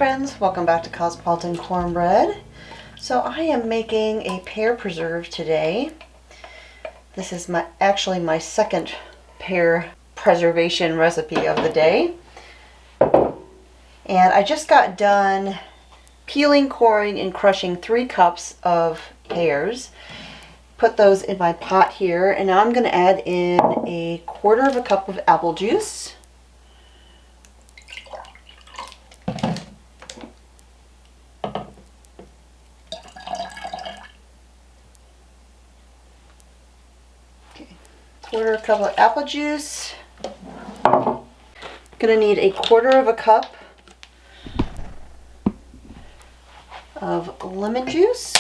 friends, welcome back to Cosmopolitan Cornbread. So I am making a pear preserve today. This is actually my second pear preservation recipe of the day. And I just got done peeling, coring, and crushing 3 cups of pears. Put those in my pot here, and now I'm going to add in a 1/4 cup of apple juice. Quarter cup of apple juice. Gonna need a 1/4 cup of lemon juice.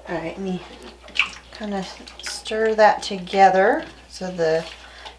Alright, let me kind of stir that together so the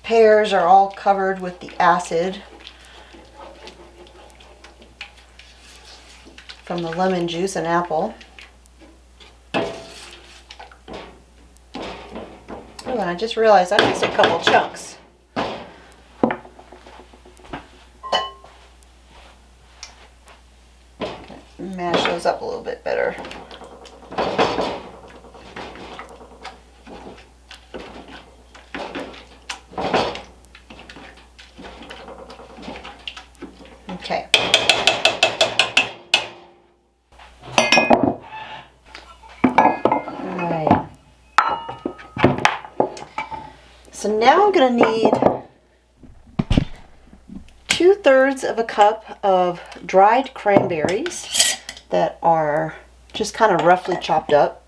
pears are all covered with the acid from the lemon juice and apple. Oh, and I just realized I missed a couple chunks. Mash those up a little bit better. Okay. Alright. So now I'm going to need 2/3 cup of dried cranberries that are just kind of roughly chopped up.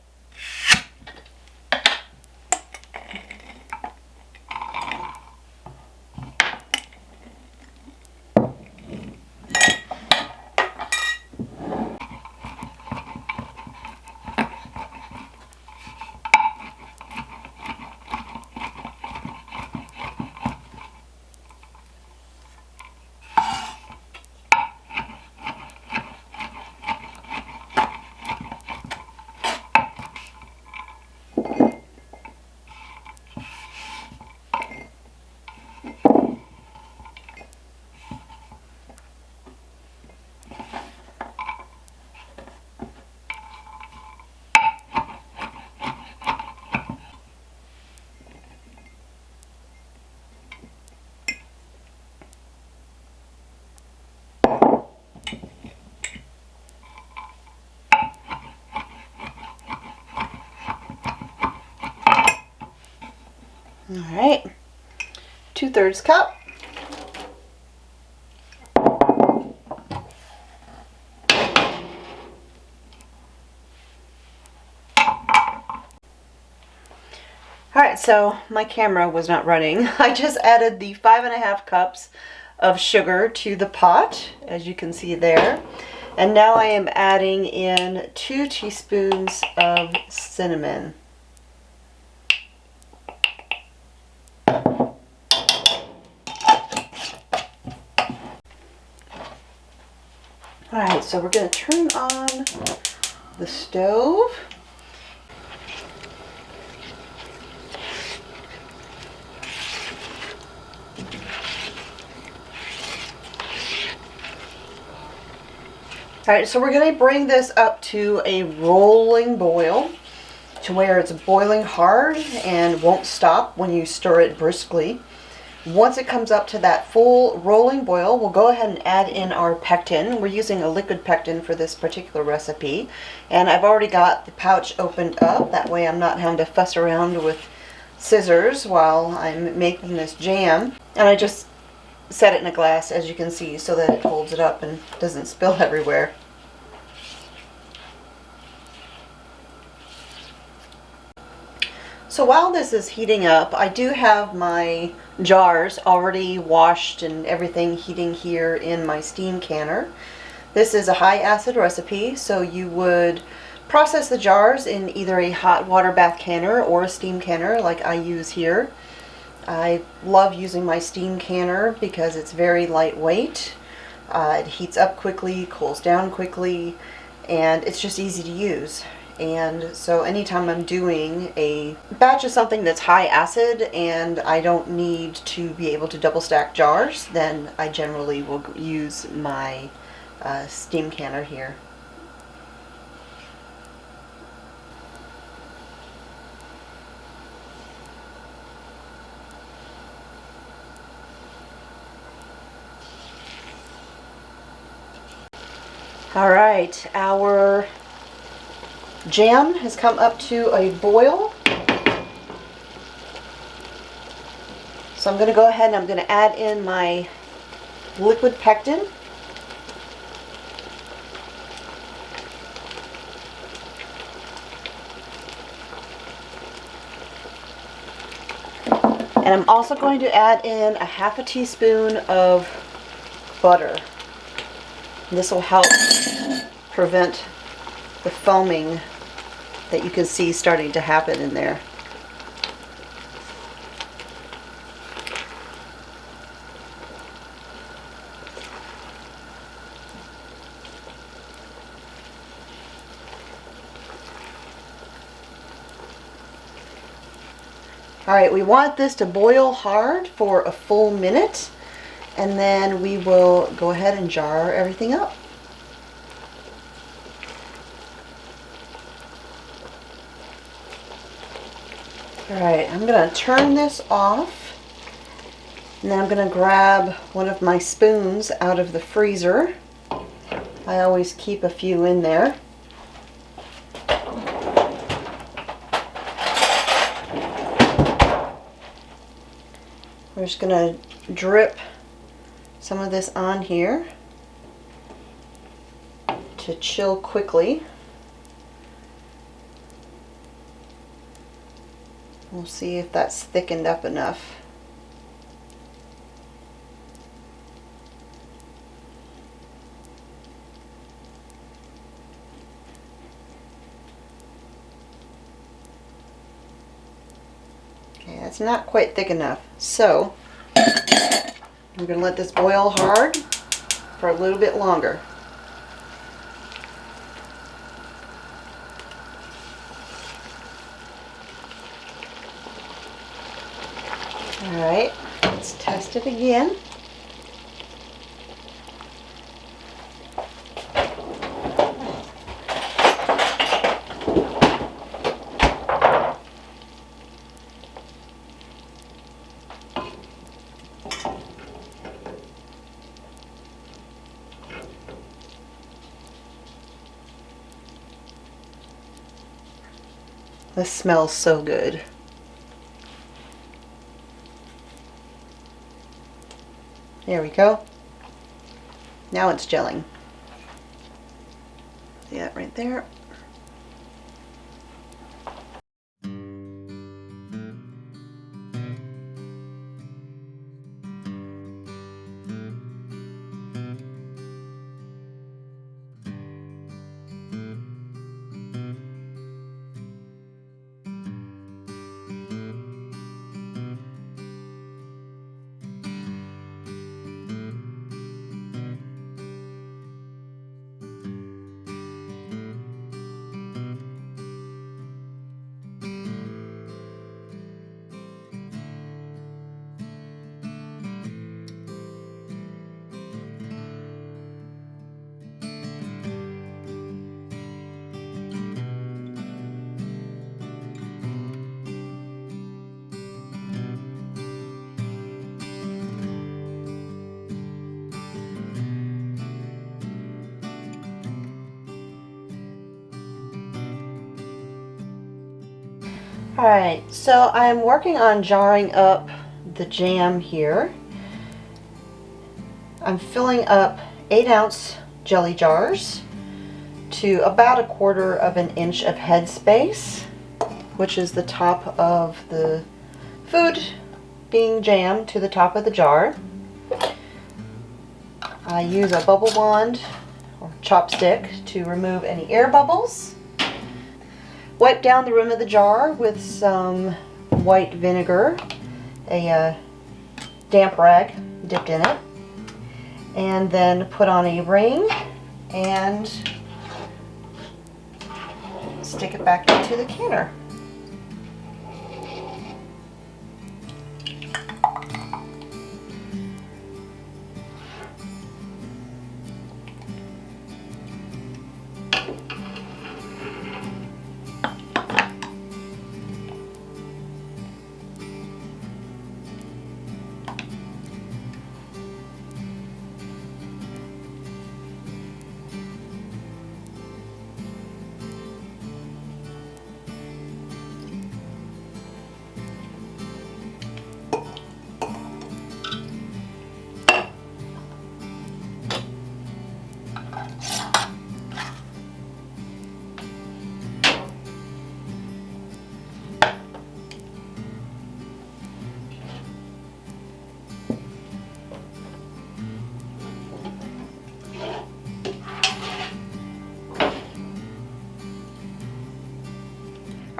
All right, 2/3 cup. All right, so my camera was not running. I just added the 5½ cups of sugar to the pot, as you can see there. And now I am adding in 2 teaspoons of cinnamon. Alright, so we're going to turn on the stove. Alright, so we're going to bring this up to a rolling boil to where it's boiling hard and won't stop when you stir it briskly. Once it comes up to that full rolling boil, we'll go ahead and add in our pectin. We're using a liquid pectin for this particular recipe. And I've already got the pouch opened up. That way I'm not having to fuss around with scissors while I'm making this jam. And I just set it in a glass, as you can see, so that it holds it up and doesn't spill everywhere. So while this is heating up, I do have my jars already washed and everything heating here in my steam canner. This is a high acid recipe, so you would process the jars in either a hot water bath canner or a steam canner like I use here. I love using my steam canner because it's very lightweight. It heats up quickly, cools down quickly, and it's just easy to use. And so anytime I'm doing a batch of something that's high acid and I don't need to be able to double stack jars, then I generally will use my steam canner here. All right, our jam has come up to a boil. So I'm going to go ahead and I'm going to add in my liquid pectin. And I'm also going to add in a half a teaspoon of butter. This will help prevent the foaming that you can see starting to happen in there. Alright, we want this to boil hard for a full minute, and then we will go ahead and jar everything up. Alright, I'm going to turn this off, and then I'm going to grab one of my spoons out of the freezer. I always keep a few in there. We're just going to drip some of this on here to chill quickly. We'll see if that's thickened up enough. Okay, that's not quite thick enough. So I'm going to let this boil hard for a little bit longer. Alright, let's test it again. This smells so good. There we go. Now it's gelling. See that right there? Alright, so I'm working on jarring up the jam here. I'm filling up 8-ounce jelly jars to about 1/4 of an inch of head space, which is the top of the food being jammed to the top of the jar. I use a bubble wand or chopstick to remove any air bubbles. Wipe down the rim of the jar with some white vinegar a damp rag dipped in it, and then put on a ring and stick it back into the canner.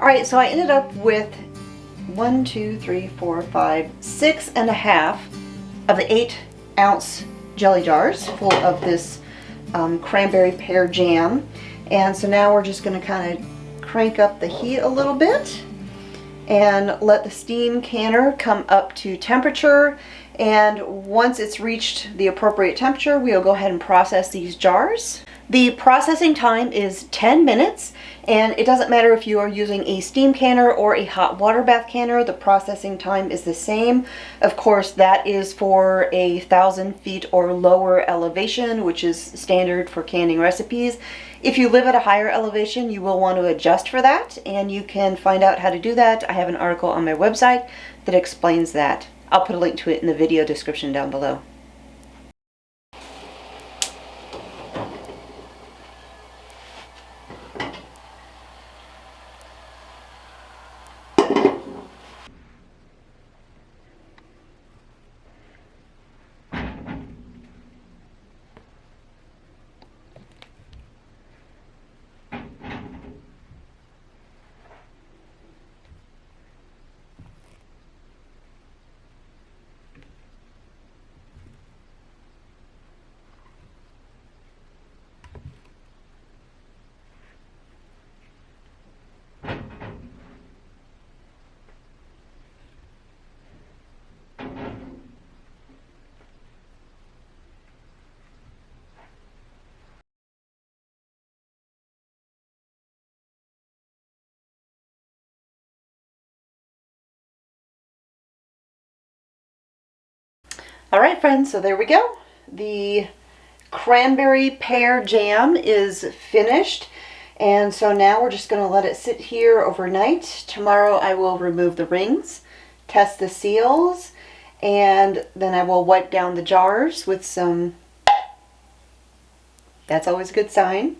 Alright, so I ended up with 1, 2, 3, 4, 5, 6.5 of the 8-ounce jelly jars full of this cranberry pear jam. And so now we're just going to kind of crank up the heat a little bit and let the steam canner come up to temperature. And once it's reached the appropriate temperature, we'll go ahead and process these jars. The processing time is 10 minutes, and it doesn't matter if you are using a steam canner or a hot water bath canner, the processing time is the same. Of course, that is for 1,000 feet or lower elevation, which is standard for canning recipes. If you live at a higher elevation, you will want to adjust for that, and you can find out how to do that. I have an article on my website that explains that. I'll put a link to it in the video description down below. Alright friends, so there we go. The cranberry pear jam is finished, and so now we're just going to let it sit here overnight. Tomorrow I will remove the rings, test the seals, and then I will wipe down the jars with some, that's always a good sign.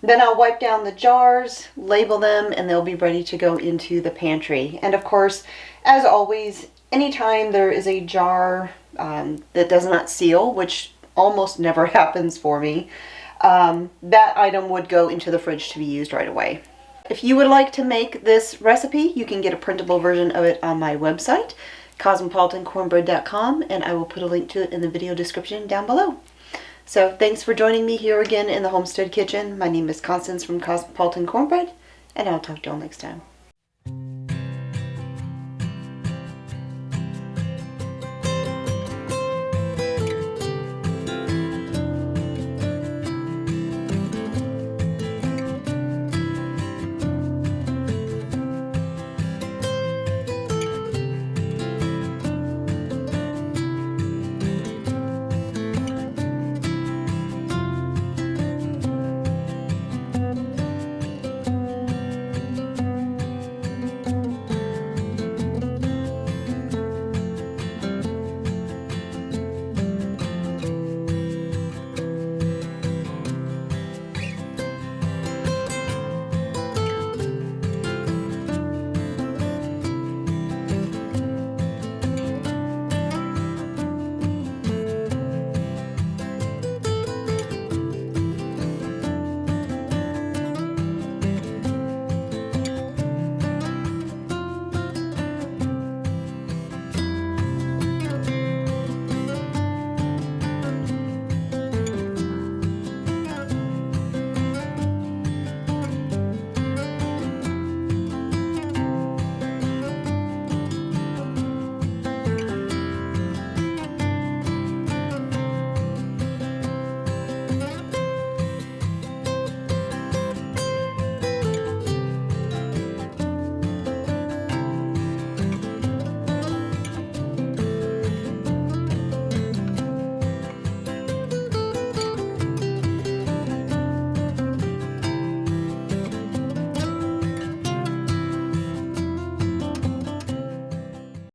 Then I'll wipe down the jars, label them, and they'll be ready to go into the pantry. And of course, as always, anytime there is a jar that does not seal, which almost never happens for me, that item would go into the fridge to be used right away. If you would like to make this recipe, you can get a printable version of it on my website, cosmopolitancornbread.com, and I will put a link to it in the video description down below. So thanks for joining me here again in the Homestead Kitchen. My name is Constance from Cosmopolitan Cornbread, and I'll talk to you all next time.